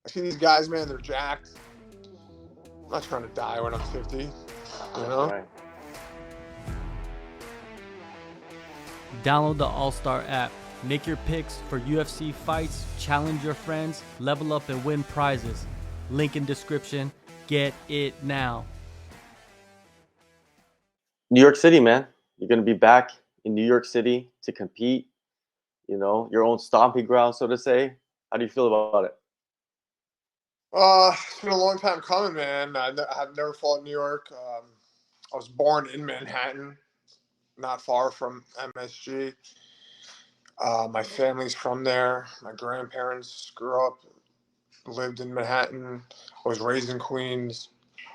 I see these guys, man, they're jacked. I'm not trying to die when I'm 50, you know? Right. Download the AllStar app. Make your picks for UFC fights, challenge your friends, level up and win prizes. Link in description. Get it now. New York City, man. You're going to be back in New York City to compete, your own stomping ground, so to say. How do you feel about it? It's been a long time coming, man. I've never fought in New York. I was born in Manhattan, not far from MSG. My family's from there. My grandparents grew up, lived in Manhattan. I was raised in Queens.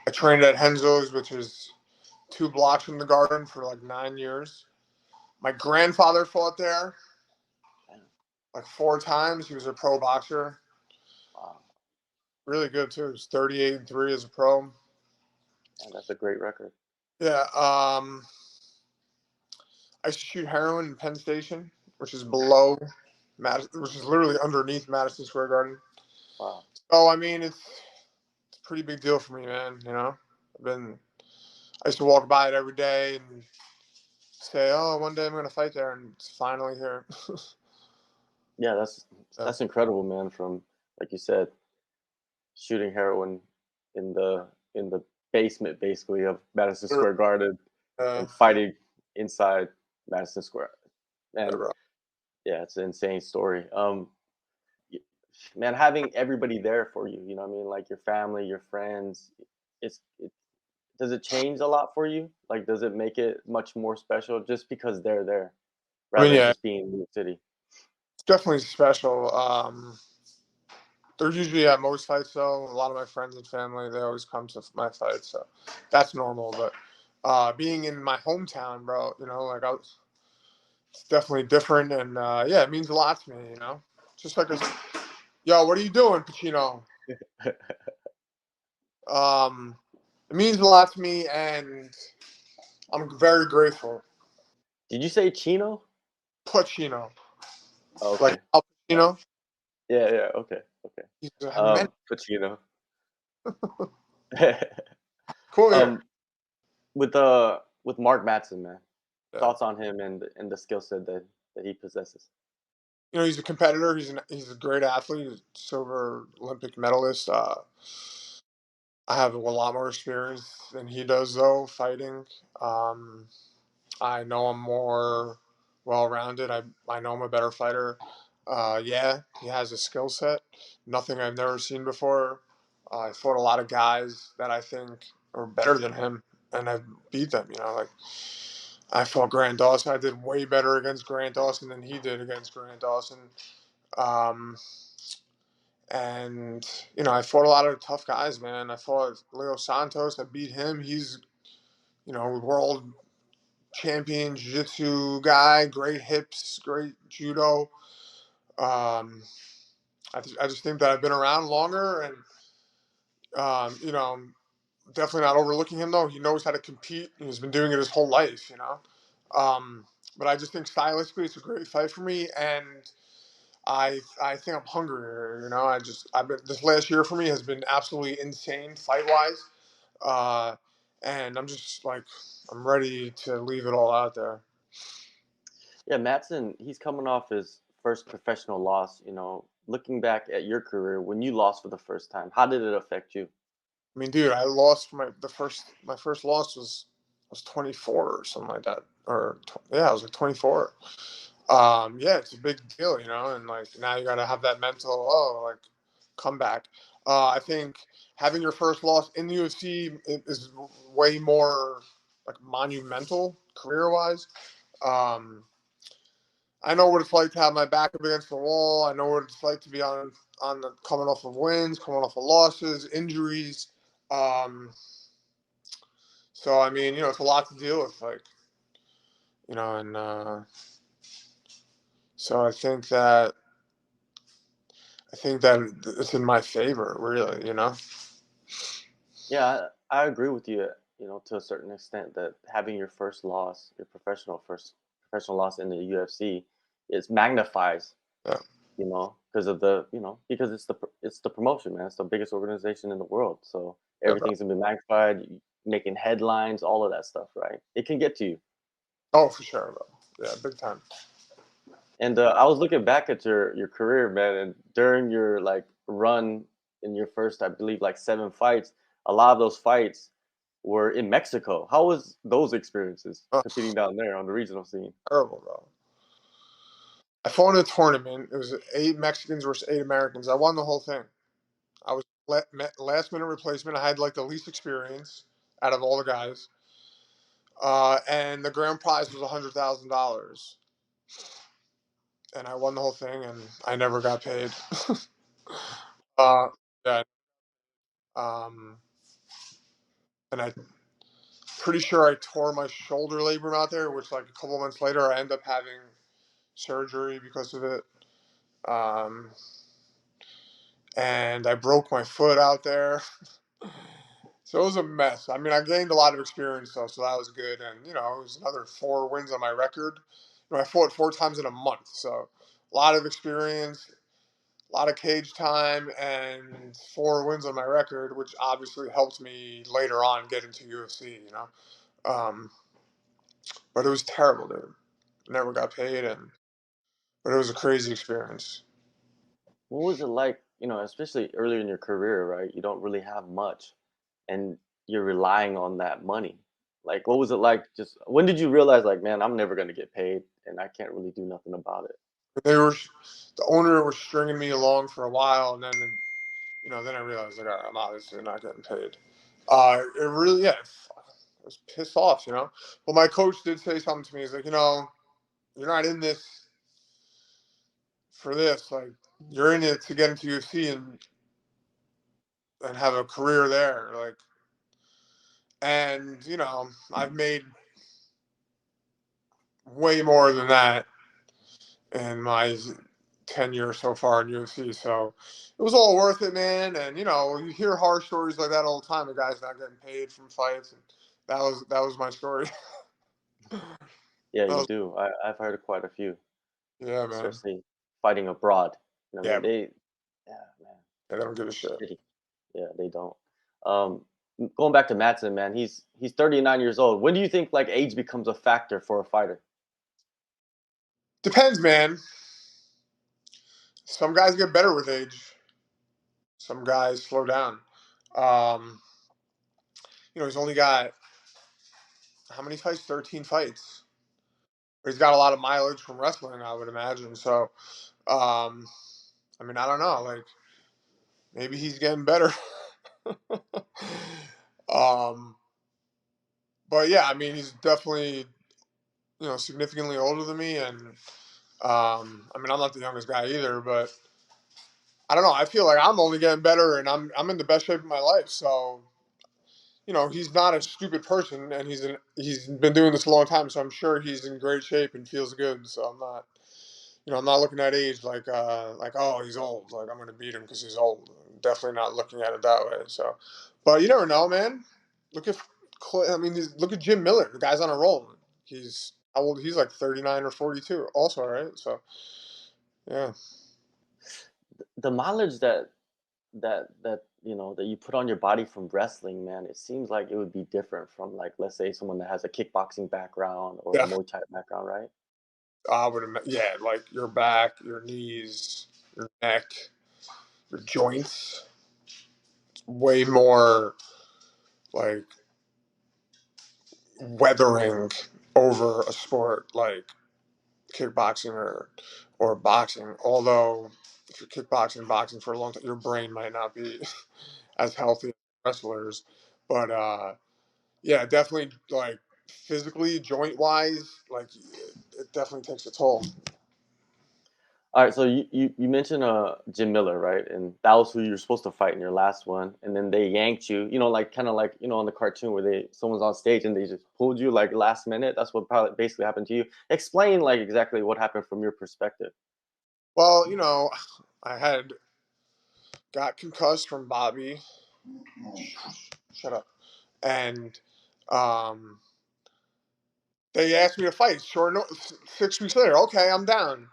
I trained at Henzo's, which is 2 blocks from the Garden, for like 9 years. My grandfather fought there like 4 times. He was a pro boxer. Wow. Really good too. He was 38-3 as a pro. Man, that's a great record. Yeah. I used to shoot heroin in Penn Station, which is below Madison, which is literally underneath Madison Square Garden. Wow. So I mean, it's a pretty big deal for me, man. I used to walk by it every day and say, "Oh, one day I'm gonna fight there," and it's finally here. Yeah, that's incredible, man. From, like you said, shooting heroin in the basement, basically, of Madison Square Garden Uh, and fighting inside Madison Square. yeah, Man, bro. yeah, it's an insane story. Man, having everybody there for you, you know what I mean? Like your family, your friends, does it change a lot for you? Like, does it make it much more special just because they're there I mean, rather than yeah, just being in New York City? it's definitely special. They're usually at most fights, though. A lot of my friends and family, they always come to my fights, so that's normal. But being in my hometown, bro, it's definitely different, and yeah, it means a lot to me. Just like yo, what are you doing, Pacino? It means a lot to me, and I'm very grateful. Did you say Chino? Pacino, like Okay. Al Pacino, Yeah, yeah, okay, okay. he's a Pacino. cool here. um, with Mark Madsen, man. Yeah. Thoughts on him and the skill set that he possesses. He's a competitor. He's a great athlete. He's a silver Olympic medalist. I have a lot more experience than he does, though, fighting. Um, I know I'm more well-rounded. I know I'm a better fighter. Yeah, he has a skill set, nothing I've never seen before. I fought a lot of guys that I think are better than him, and I've beat them. Like I fought Grant Dawson. I did way better against Grant Dawson than he did against Grant Dawson. Um, and I fought a lot of tough guys, man. I fought Leo Santos. I beat him. He's world champion jiu-jitsu guy, great hips, great judo. Um, I just think that I've been around longer, and definitely not overlooking him though. He knows how to compete. He's been doing it his whole life. But I just think stylistically, it's a great fight for me, and I think I'm hungrier. I've been this last year for me has been absolutely insane fight wise, and I'm just like I'm ready to leave it all out there. Yeah, Madsen, he's coming off his first professional loss. Looking back at your career when you lost for the first time, how did it affect you? I mean, dude, I lost my first loss was 24 or something like that, or yeah, I was like 24. Yeah, it's a big deal, and like now you got to have that mental like comeback. I think having your first loss in the UFC is way more like monumental career wise. Um, I know what it's like to have my back up against the wall. I know what it's like to be on the coming off of wins, coming off of losses, injuries. Um, so I mean, it's a lot to deal with, like, and so I think that it's in my favor, really. Yeah, I agree with you. To a certain extent, that having your first loss, your first professional loss in the UFC, is magnifies Yeah. because of because it's the promotion, man. It's the biggest organization in the world, so Yeah, bro. everything's gonna be magnified, making headlines, all of that stuff, right? It can get to you. Oh, for sure, bro. Yeah, big time. And I was looking back at your career, man, and during your like run in your first, I believe, like 7 fights, a lot of those fights were in Mexico. How was those experiences Oh, competing down there on the regional scene? terrible, bro. I fought in a tournament. It was 8 Mexicans versus 8 Americans. I won the whole thing. I was last minute replacement. I had like the least experience out of all the guys, and the grand prize was $100,000, and I won the whole thing, and I never got paid. uh, yeah, and I pretty sure I tore my shoulder labrum out there, which like a couple months later I ended up having surgery because of it. Um, and I broke my foot out there. So it was a mess. I mean, I gained a lot of experience though, so that was good. And it was another 4 wins on my record. I fought 4 times in a month, so a lot of experience, a lot of cage time, and 4 wins on my record, which obviously helped me later on get into UFC. Um, but it was terrible, dude. Never got paid, but it was a crazy experience. What was it like, especially earlier in your career, right? You don't really have much, and you're relying on that money. Like, what was it like? Just when did you realize, like, man, I'm never gonna get paid, and I can't really do nothing about it? They were the owner was stringing me along for a while, and then I realized like, all right, I'm obviously not getting paid. It really, yeah, I was pissed off. But my coach did say something to me. He's like, you're not in this for this. Like, you're in it to get into UFC and have a career there. Like, and I've made way more than that in my tenure so far in UFC. So it was all worth it, man. And you hear horror stories like that all the time. The guy's not getting paid from fights, and that was my story. Yeah, That you was- do. I've heard of quite a few, yeah, man. especially fighting abroad. I Yeah, mean, yeah, man, they don't give a shit. shitty. Yeah, they don't. Um, Going back to Madsen, man, he's 39 years old. When do you think like age becomes a factor for a fighter? Depends, man. Some guys get better with age. Some guys slow down. Um, he's only got how many fights? 13 fights. He's got a lot of mileage from wrestling, I would imagine. So, um, I mean, I don't know. Like, maybe he's getting better. um, but yeah, I mean, he's definitely significantly older than me, and I mean, I'm not the youngest guy either, but I don't know. I feel like I'm only getting better, and I'm in the best shape of my life. So he's not a stupid person, and he's been doing this a long time, so I'm sure he's in great shape and feels good. So I'm not looking at age like oh, he's old, like I'm gonna beat him because he's old. I'm definitely not looking at it that way. So, but you never know, man. Look at I mean, look at Jim Miller. The guy's on a roll. He's how old? He's like 39 or 42, also, right? So, yeah. The mileage that you put on your body from wrestling, man, it seems like it would be different from like let's say someone that has a kickboxing background or a Yeah, Muay Thai background, right? I would yeah, like your back, your knees, your neck, your joints. Way more like weathering over a sport like kickboxing or boxing. Although if you're kickboxing, boxing for a long time, your brain might not be as healthy as wrestlers. But yeah, definitely like physically, joint wise, like it definitely takes a toll. All right, so you mentioned Jim Miller, right? And that was who you were supposed to fight in your last one, and then they yanked you. Like kind of like on the cartoon where someone's on stage and they just pulled you like last minute. That's what probably basically happened to you. Explain like exactly what happened from your perspective. Well, I had got concussed from Bobby. Shut up. And um, they asked me to fight. Sure, no, 6 weeks later, okay, I'm down.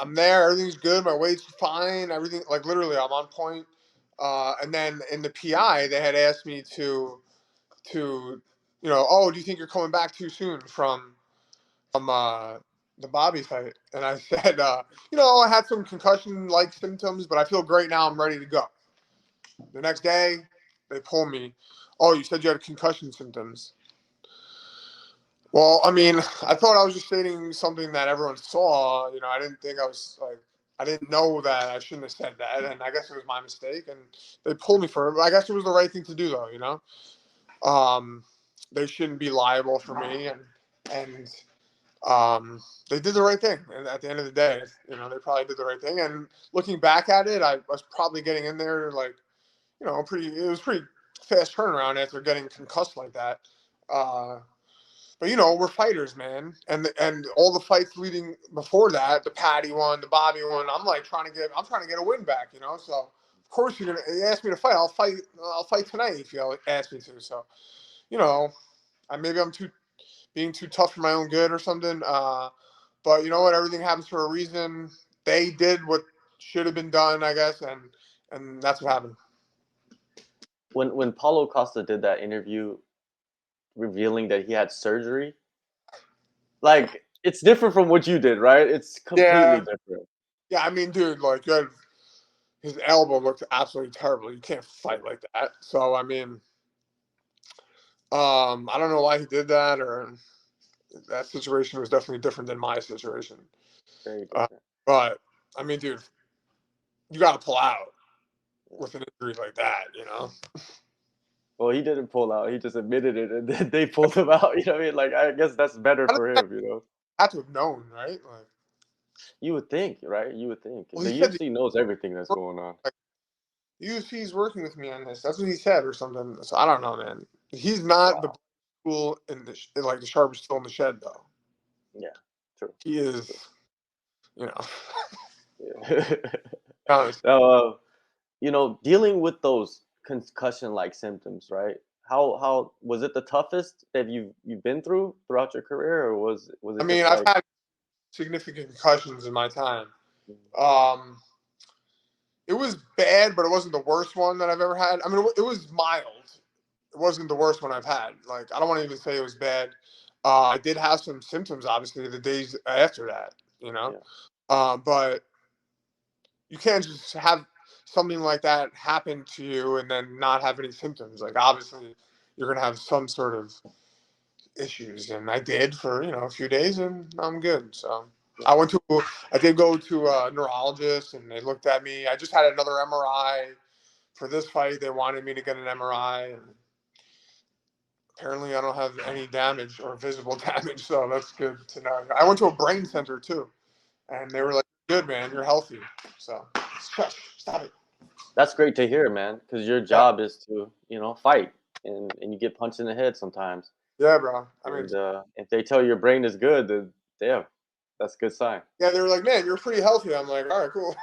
I'm there. Everything's good. My weight's fine. Everything, like literally, I'm on point. And then in the PI, they had asked me oh, do you think you're coming back too soon from the Bobby fight? And I said, I had some concussion-like symptoms, but I feel great now. I'm ready to go. The next day, they pull me. Oh, you said you had concussion symptoms. Well, I mean, I thought I was just stating something that everyone saw. I didn't think I didn't know that I shouldn't have said that, and I guess it was my mistake. And they pulled me for it. I guess it was the right thing to do, though. They shouldn't be liable for me, and they did the right thing. And at the end of the day, they probably did the right thing. And looking back at it, I was probably getting in there like, it was pretty fast turnaround after getting concussed like that. But we're fighters, man, and all the fights leading before that, the Patty one, the Bobby one, I'm trying to get a win back, So of course you ask me to fight. I'll fight tonight if you ask me to. So, maybe I'm being too tough for my own good or something. But you know what? Everything happens for a reason. They did what should have been done, I guess, and that's what happened. When Paulo Costa did that interview revealing that he had surgery, like, it's different from what you did, right? It's completely different. Yeah, I mean, dude, like, his elbow looked absolutely terrible. You can't fight like that. So, I mean, I don't know why he did that, or that situation was definitely different than my situation. Very different. But, I mean, dude, you got to pull out with an injury like that, Well, he didn't pull out. He just admitted it, and then they pulled him out. You know what I mean? Like, I guess that's better for him. Had to have known, right? Like, you would think, right? You would think. Well, the UFC knows everything that's going on. Like, the UFC is working with me on this. That's what he said, or something. So I don't know, man. He's not the tool like the sharpest tool in the shed, though. Yeah, true. He is, Yeah. Now, dealing with those concussion-like symptoms, right? How was it the toughest that you've been throughout your career, or was it? I mean, I've had significant concussions in my time. It was bad, but it wasn't the worst one that I've ever had. I mean, it was mild. It wasn't the worst one I've had. Like, I don't want to even say it was bad. I did have some symptoms, obviously, the days after that, but you can't just have something like that happen to you and then not have any symptoms. Like, obviously, you're going to have some sort of issues, and I did for, a few days, and I'm good. So I did go to a neurologist, and they looked at me. I just had another MRI for this fight. They wanted me to get an MRI, and apparently I don't have any damage or visible damage, so that's good to know. I went to a brain center too, and they were like, "Good, man, you're healthy." So stop it. That's great to hear, man, because your job is to, fight, and you get punched in the head sometimes. Yeah, bro. I mean, if they tell you your brain is good, then damn, that's a good sign. Yeah, they were like, "Man, you're pretty healthy." I'm like, "All right, cool."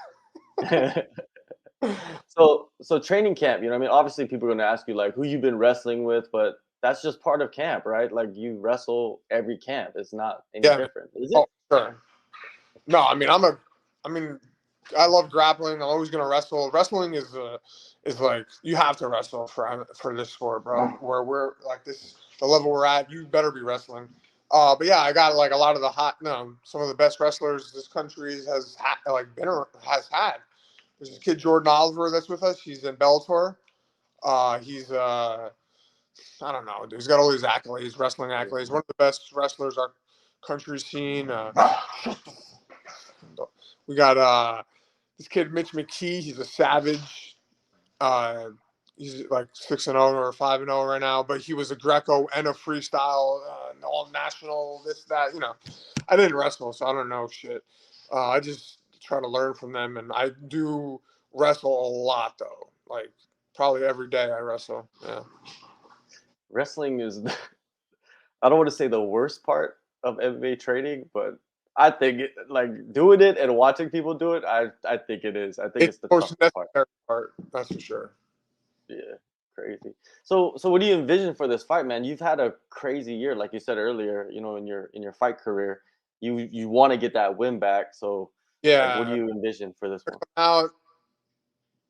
So training camp, I mean, obviously people are going to ask you like who you've been wrestling with, but that's just part of camp, right? Like, you wrestle every camp. It's not any different, is it? Oh, sure. No, I mean, I love grappling. I'm always gonna wrestle. Wrestling is like, you have to wrestle for this sport, bro. Where we're like the level we're at, you better be wrestling. But yeah, I got like a lot of some of the best wrestlers this country has had. There's this kid Jordan Oliver that's with us. He's in Bellator. He's I don't know, dude. He's got all these accolades, wrestling accolades. One of the best wrestlers our country's seen. We got this kid Mitch McKee. He's a savage. He's like 6-0 or 5-0 right now, but he was a Greco and a freestyle, all national. This, that. I didn't wrestle, so I don't know shit. I just try to learn from them, and I do wrestle a lot though. Like, probably every day I wrestle. Yeah. Wrestling is, I don't want to say the worst part of MMA training, but I think like doing it and watching people do it, I think it is. I think it's the toughest part. That's for sure. Yeah, crazy. So what do you envision for this fight, man? You've had a crazy year, like you said earlier. In your fight career, you want to get that win back. So Like, what do Yeah, you envision for this one? out.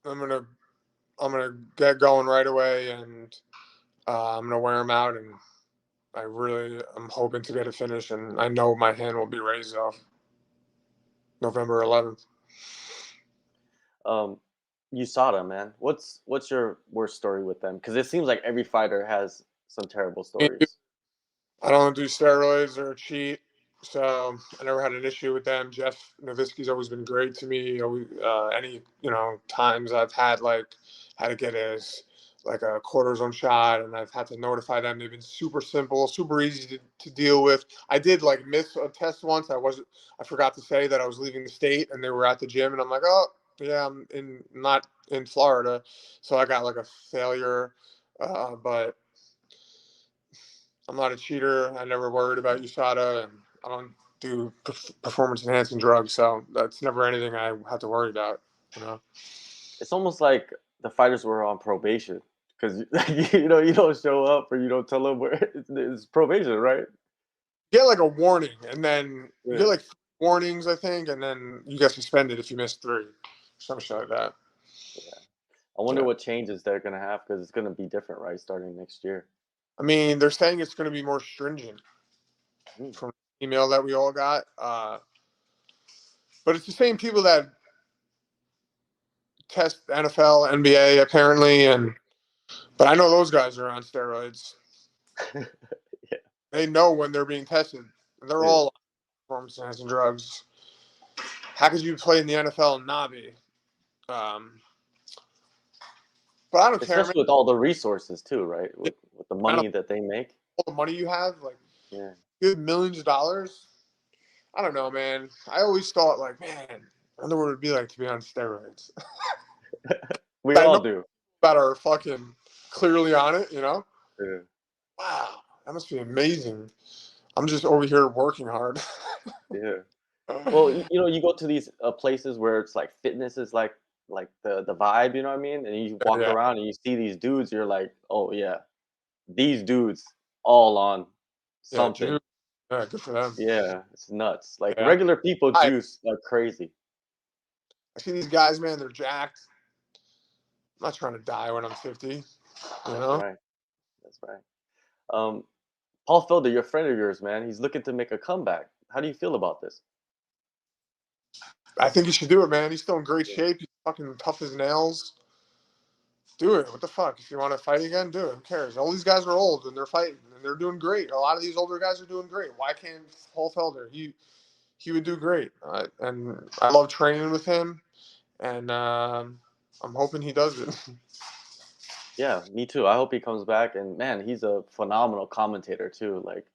I'm gonna get going right away, and I'm gonna wear them out, and I'm hoping to get a finish, and I know my hand will be raised off November 11th. Um, USADA, man. What's your worst story with them? Because it seems like every fighter has some terrible stories. I don't do steroids or cheat, so I never had an issue with them. Jeff Nowitzki's always been great to me. Always, any times I've had to get like a cortisone shot, and I've had to notify them. They've been super simple, super easy to deal with. I did like miss a test once. I forgot to say that I was leaving the state, and they were at the gym, and I'm like, oh yeah, not in Florida, so I got like a failure, but. I'm not a cheater. I never worried about USADA, and I don't do performance enhancing drugs, so that's never anything I have to worry about. You know, It's almost like the fighters were on probation because you don't show up or you don't tell them where it's probation, right? you get like a warning, and then you Yeah. get like warnings, I think, and then you get suspended if you miss three, some shit like that. Yeah. I wonder Yeah, what changes they're gonna have because it's gonna be different, right? Starting next year. I mean, they're saying it's going to be more stringent Hmm. from the email that we all got, but it's the same people that test NFL, NBA, apparently, and but I know those guys are on steroids. Yeah. They know when they're being tested. They're Yeah. all on performance enhancing drugs. How could you play in the NFL and not be? Um, but I don't care, man. Especially with all the resources too, right? With the I don't money that they make. all the money you have, like Yeah. you have millions of dollars. I don't know, man. I always thought, like, man, I wonder what it'd be like to be on steroids. We I all know do. that are fucking clearly on it. Yeah. Wow, that must be amazing. I'm just over here working hard. Yeah. Well, you go to these places where it's like fitness is like the vibe, you know what I mean? And you walk Yeah, around and you see these dudes, you're like, oh yeah, these dudes all on yeah, something. June. Yeah, good for them. Yeah, it's nuts. Like Yeah, regular people I juice like crazy. see these guys, man. They're jacked. I'm not trying to die when I'm 50. You That's know. right. That's right. Um, Paul Felder, your friend of yours, man, he's looking to make a comeback. How do you feel about this? I think he should do it, man. He's still in great shape. He's fucking tough as nails. Do it. What the fuck? If you want to fight again, do it. Who cares? All these guys are old and they're fighting and they're doing great. A lot of these older guys are doing great. Why can't Paul Felder? He would do great. And I love training with him, and I'm hoping he does it. Yeah, me too. I hope he comes back. And man, he's a phenomenal commentator too. Like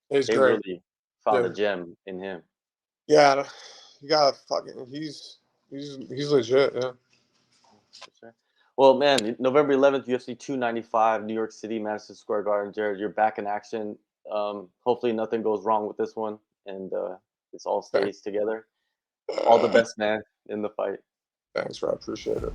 He's they great. really found a Yeah, gem in him. yeah. You gotta fucking. He's legit. Yeah. For sure. Well, man, November 11th, UFC 295, New York City, Madison Square Garden. Jared, you're back in action. Hopefully, nothing goes wrong with this one, and this all Thanks, stays together. All the best, man, in the fight. thanks, bro. I appreciate it.